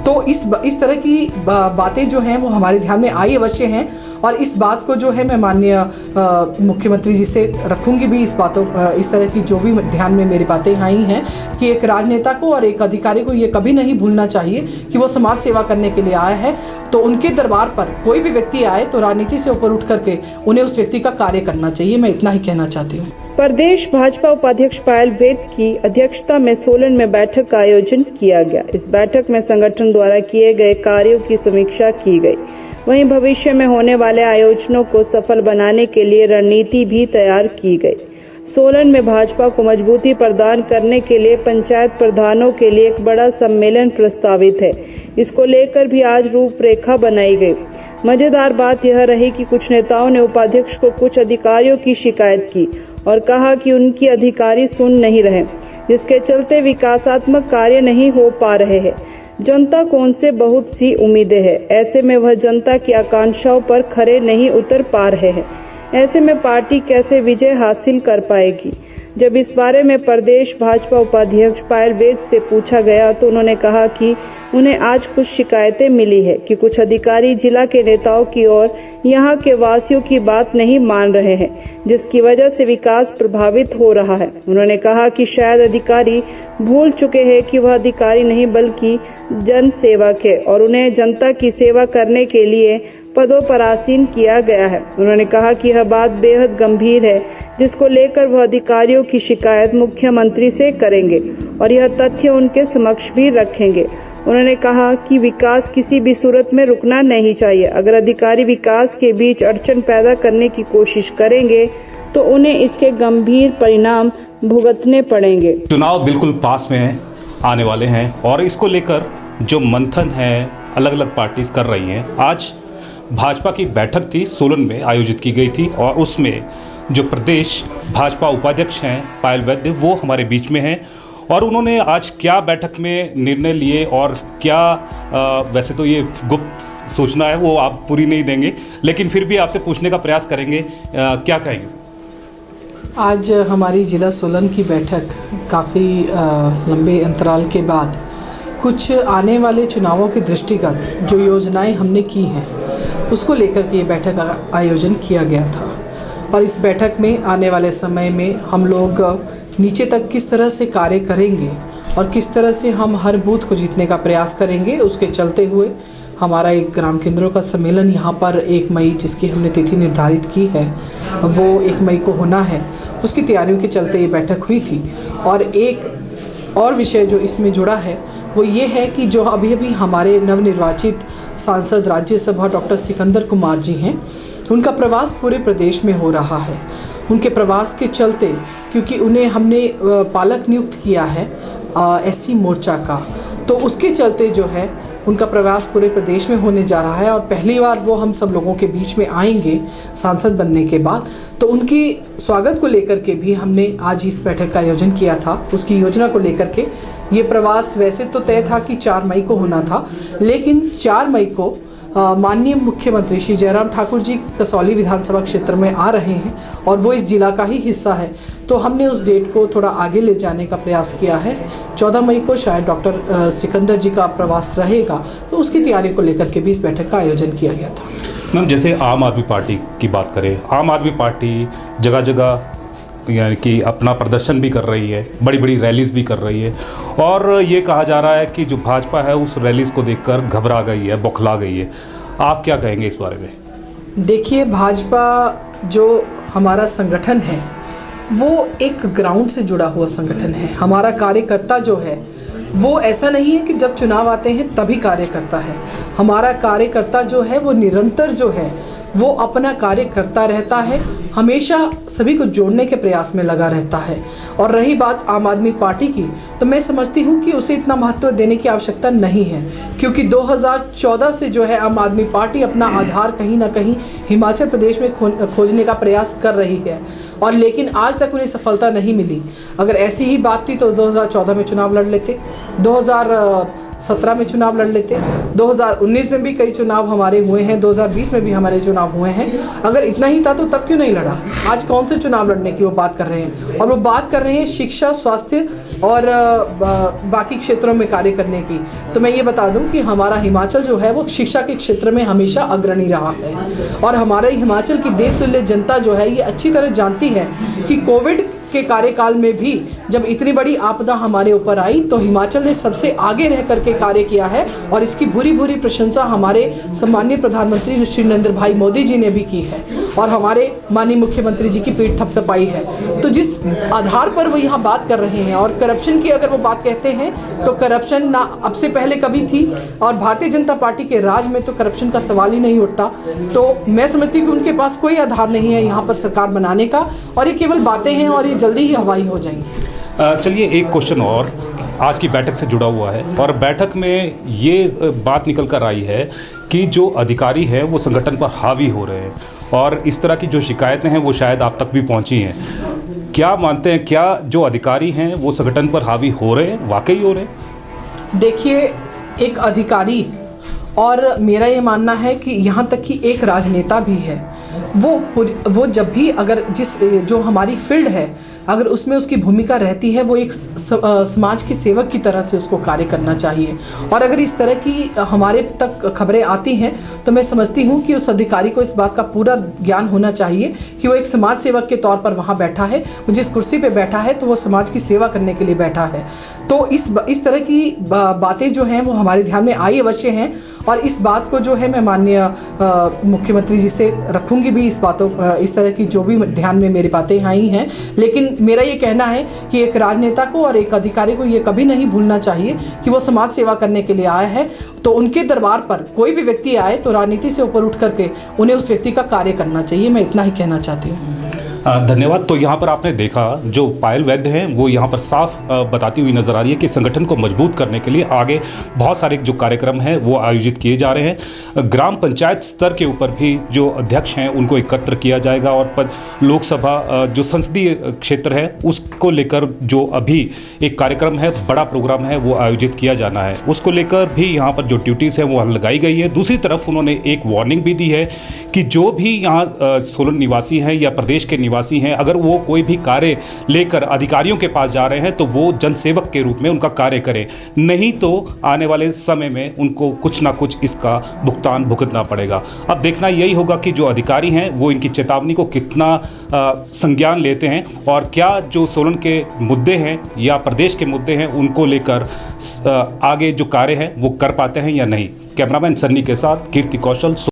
तो इस तरह की बातें जो हैं वो हमारे ध्यान में आई अवश्य हैं, और इस बात को जो है मैं माननीय मुख्यमंत्री जी से रखूंगी भी इस तरह की जो भी ध्यान में मेरी बातें आई हैं कि एक राजनेता को और एक अधिकारी को ये कभी नहीं भूलना चाहिए कि वो समाज सेवा करने के लिए आया है। तो उनके दरबार पर कोई भी व्यक्ति आए तो राजनीति से ऊपर उठ करके उन्हें उस व्यक्ति का कार्य करना चाहिए। मैं इतना ही कहना चाहती हूँ। प्रदेश भाजपा उपाध्यक्ष पायल वैद की अध्यक्षता में सोलन में बैठक का आयोजन किया गया। इस बैठक में संगठन द्वारा किए गए कार्यों की समीक्षा की गई। वहीं भविष्य में होने वाले आयोजनों को सफल बनाने के लिए रणनीति भी तैयार की गई। सोलन में भाजपा को मजबूती प्रदान करने के लिए पंचायत प्रधानों के लिए एक बड़ा सम्मेलन प्रस्तावित है। इसको लेकर भी आज रूपरेखा बनाई गई। मजेदार बात यह रही कि कुछ नेताओं ने उपाध्यक्ष को कुछ अधिकारियों की शिकायत की और कहा कि उनकी अधिकारी सुन नहीं रहे, जिसके चलते विकासात्मक कार्य नहीं हो पा रहे हैं। जनता को उनसे बहुत सी उम्मीदें हैं, ऐसे में वह जनता की आकांक्षाओं पर खरे नहीं उतर पा रहे हैं। ऐसे में पार्टी कैसे विजय हासिल कर पाएगी? जब इस बारे में प्रदेश भाजपा उपाध्यक्ष पायल वैद से पूछा गया तो उन्होंने कहा कि उन्हें आज कुछ शिकायतें मिली है कि कुछ अधिकारी जिला के नेताओं की और यहाँ के वासियों की बात नहीं मान रहे हैं, जिसकी वजह से विकास प्रभावित हो रहा है। उन्होंने कहा कि शायद अधिकारी भूल चुके हैं कि वह अधिकारी नहीं बल्कि जन सेवक है और उन्हें जनता की सेवा करने के लिए पदों पर आसीन किया गया है। उन्होंने कहा कि यह बात बेहद गंभीर है, जिसको लेकर वह अधिकारियों की शिकायत मुख्यमंत्री से करेंगे और यह तथ्य उनके समक्ष भी रखेंगे। उन्होंने कहा कि विकास किसी भी सूरत में रुकना नहीं चाहिए। अगर अधिकारी विकास के बीच अड़चन पैदा करने की कोशिश करेंगे तो उन्हें इसके गंभीर परिणाम भुगतने पड़ेंगे। चुनाव बिल्कुल पास में है, आने वाले हैं, और इसको लेकर जो मंथन है अलग अलग पार्टीज कर रही हैं। आज भाजपा की बैठक थी, सोलन में आयोजित की गई थी, और उसमें जो प्रदेश भाजपा उपाध्यक्ष हैं पायल वैद, वो हमारे बीच में हैं। और उन्होंने आज क्या बैठक में निर्णय लिए और क्या वैसे तो ये गुप्त सूचना है, वो आप पूरी नहीं देंगे, लेकिन फिर भी आपसे पूछने का प्रयास करेंगे। क्या कहेंगे सर? आज हमारी जिला सोलन की बैठक काफ़ी लंबे अंतराल के बाद कुछ आने वाले चुनावों के दृष्टिगत जो योजनाएं हमने की हैं उसको लेकर के ये बैठक का आयोजन किया गया था। और इस बैठक में आने वाले समय में हम लोग नीचे तक किस तरह से कार्य करेंगे और किस तरह से हम हर बूथ को जीतने का प्रयास करेंगे, उसके चलते हुए हमारा एक ग्राम केंद्रों का सम्मेलन यहाँ पर 1 मई जिसकी हमने तिथि निर्धारित की है वो 1 मई को होना है, उसकी तैयारियों के चलते ये बैठक हुई थी। और एक और विषय जो इसमें जुड़ा है वो ये है कि जो अभी अभी हमारे नवनिर्वाचित सांसद राज्यसभा डॉक्टर सिकंदर कुमार जी हैं, उनका प्रवास पूरे प्रदेश में हो रहा है। उनके प्रवास के चलते, क्योंकि उन्हें हमने पालक नियुक्त किया है SC मोर्चा का, तो उसके चलते जो है उनका प्रवास पूरे प्रदेश में होने जा रहा है और पहली बार वो हम सब लोगों के बीच में आएंगे सांसद बनने के बाद। तो उनकी स्वागत को लेकर के भी हमने आज इस बैठक का आयोजन किया था। उसकी योजना को लेकर के ये प्रवास वैसे तो तय था कि 4 मई को होना था, लेकिन 4 मई को माननीय मुख्यमंत्री श्री जयराम ठाकुर जी कसौली विधानसभा क्षेत्र में आ रहे हैं और वो इस जिला का ही हिस्सा है, तो हमने उस डेट को थोड़ा आगे ले जाने का प्रयास किया है। 14 मई को शायद डॉक्टर सिकंदर जी का प्रवास रहेगा, तो उसकी तैयारी को लेकर के भी इस बैठक का आयोजन किया गया था। मैम, जैसे आम आदमी पार्टी की बात करें, आम आदमी पार्टी जगह जगह यानी कि अपना प्रदर्शन भी कर रही है, बड़ी बड़ी रैलीज भी कर रही है, और ये कहा जा रहा है कि जो भाजपा है उस रैलीज को देखकर घबरा गई है, बौखला गई है। आप क्या कहेंगे इस बारे में? देखिए, भाजपा जो हमारा संगठन है वो एक ग्राउंड से जुड़ा हुआ संगठन है। हमारा कार्यकर्ता जो है वो ऐसा नहीं है कि जब चुनाव आते हैं तभी कार्य करता है। हमारा कार्यकर्ता जो है वो निरंतर जो है वो अपना कार्य करता रहता है, हमेशा सभी को जोड़ने के प्रयास में लगा रहता है। और रही बात आम आदमी पार्टी की, तो मैं समझती हूँ कि उसे इतना महत्व देने की आवश्यकता नहीं है, क्योंकि 2014 से जो है आम आदमी पार्टी अपना आधार कहीं ना कहीं हिमाचल प्रदेश में खोजने का प्रयास कर रही है, और लेकिन आज तक उन्हें सफलता नहीं मिली। अगर ऐसी ही बात थी तो 2014 में चुनाव लड़ लेते, 2017 में चुनाव लड़ लेते, 2019 में भी कई चुनाव हमारे हुए हैं, 2020 में भी हमारे चुनाव हुए हैं। अगर इतना ही था तो तब क्यों नहीं लड़ा? आज कौन से चुनाव लड़ने की वो बात कर रहे हैं, और वो बात कर रहे हैं शिक्षा, स्वास्थ्य और बाकी क्षेत्रों में कार्य करने की। तो मैं ये बता दूं कि हमारा हिमाचल जो है वो शिक्षा के क्षेत्र में हमेशा अग्रणी रहा है और हमारे हिमाचल की देवतुल्य जनता जो है ये अच्छी तरह जानती है कि कोविड के कार्यकाल में भी जब इतनी बड़ी आपदा हमारे ऊपर आई तो हिमाचल ने सबसे आगे रह करके कार्य किया है और इसकी भूरी भूरी प्रशंसा हमारे सम्माननीय प्रधानमंत्री श्री नरेंद्र भाई मोदी जी ने भी की है और हमारे माननीय मुख्यमंत्री जी की पीठ थपथपाई है। तो जिस आधार पर वो यहाँ बात कर रहे हैं और करप्शन की अगर वो बात कहते हैं तो करप्शन ना अब से पहले कभी थी और भारतीय जनता पार्टी के राज में तो करप्शन का सवाल ही नहीं उठता। तो मैं समझती हूँ कि उनके पास कोई आधार नहीं है यहाँ पर सरकार बनाने का और ये केवल बातें हैं और ये जल्दी ही हवाई हो जाएंगी। चलिए एक क्वेश्चन और आज की बैठक से जुड़ा हुआ है और बैठक में ये बात निकल कर आई है कि जो अधिकारी हैं वो संगठन पर हावी हो रहे हैं और इस तरह की जो शिकायतें हैं वो शायद आप तक भी पहुंची हैं। क्या मानते हैं, क्या जो अधिकारी हैं वो संगठन पर हावी हो रहे हैं, वाकई हो रहे हैं? देखिए, एक अधिकारी और मेरा ये मानना है कि यहाँ तक कि एक राजनेता भी है वो जब भी अगर जो हमारी फील्ड है अगर उसमें उसकी भूमिका रहती है वो एक समाज के सेवक की तरह से उसको कार्य करना चाहिए। और अगर इस तरह की हमारे तक खबरें आती हैं तो मैं समझती हूँ कि उस अधिकारी को इस बात का पूरा ज्ञान होना चाहिए कि वो एक समाज सेवक के तौर पर वहाँ बैठा है, वो जिस कुर्सी पे बैठा है तो वो समाज की सेवा करने के लिए बैठा है। तो इस तरह की बातें जो हैं वो हमारे ध्यान में आई अवश्य हैं और इस बात को जो है मैं माननीय मुख्यमंत्री जी से रखूँगी भी इस तरह की जो भी ध्यान में मेरी बातें आई हैं। लेकिन मेरा ये कहना है कि एक राजनेता को और एक अधिकारी को ये कभी नहीं भूलना चाहिए कि वो समाज सेवा करने के लिए आया है। तो उनके दरबार पर कोई भी व्यक्ति आए तो राजनीति से ऊपर उठ करके उन्हें उस व्यक्ति का कार्य करना चाहिए। मैं इतना ही कहना चाहती हूँ। धन्यवाद। तो यहाँ पर आपने देखा जो पायल वैद्य हैं वो यहाँ पर साफ बताती हुई नज़र आ रही है कि संगठन को मजबूत करने के लिए आगे बहुत सारे जो कार्यक्रम हैं वो आयोजित किए जा रहे हैं। ग्राम पंचायत स्तर के ऊपर भी जो अध्यक्ष हैं उनको एकत्र किया जाएगा और लोकसभा जो संसदीय क्षेत्र है उसको लेकर जो अभी एक कार्यक्रम है, बड़ा प्रोग्राम है, वो आयोजित किया जाना है। उसको लेकर भी यहाँ पर जो ड्यूटीज़ हैं वो लगाई गई है। दूसरी तरफ उन्होंने एक वार्निंग भी दी है कि जो भी यहाँ सोलन निवासी हैं या प्रदेश के निवासी हैं, अगर वो कोई भी कार्य लेकर अधिकारियों के पास जा रहे हैं तो वो जनसेवक के रूप में उनका कार्य करें, नहीं तो आने वाले समय में उनको कुछ ना कुछ इसका भुगतान भुगतना पड़ेगा। अब देखना यही होगा कि जो अधिकारी हैं वो इनकी चेतावनी को कितना संज्ञान लेते हैं और क्या जो सोलन के मुद्दे हैं या प्रदेश के मुद्दे हैं उनको लेकर आगे जो कार्य है वो कर पाते हैं या नहीं। कैमरामैन सन्नी के साथ कीर्ति कौशल।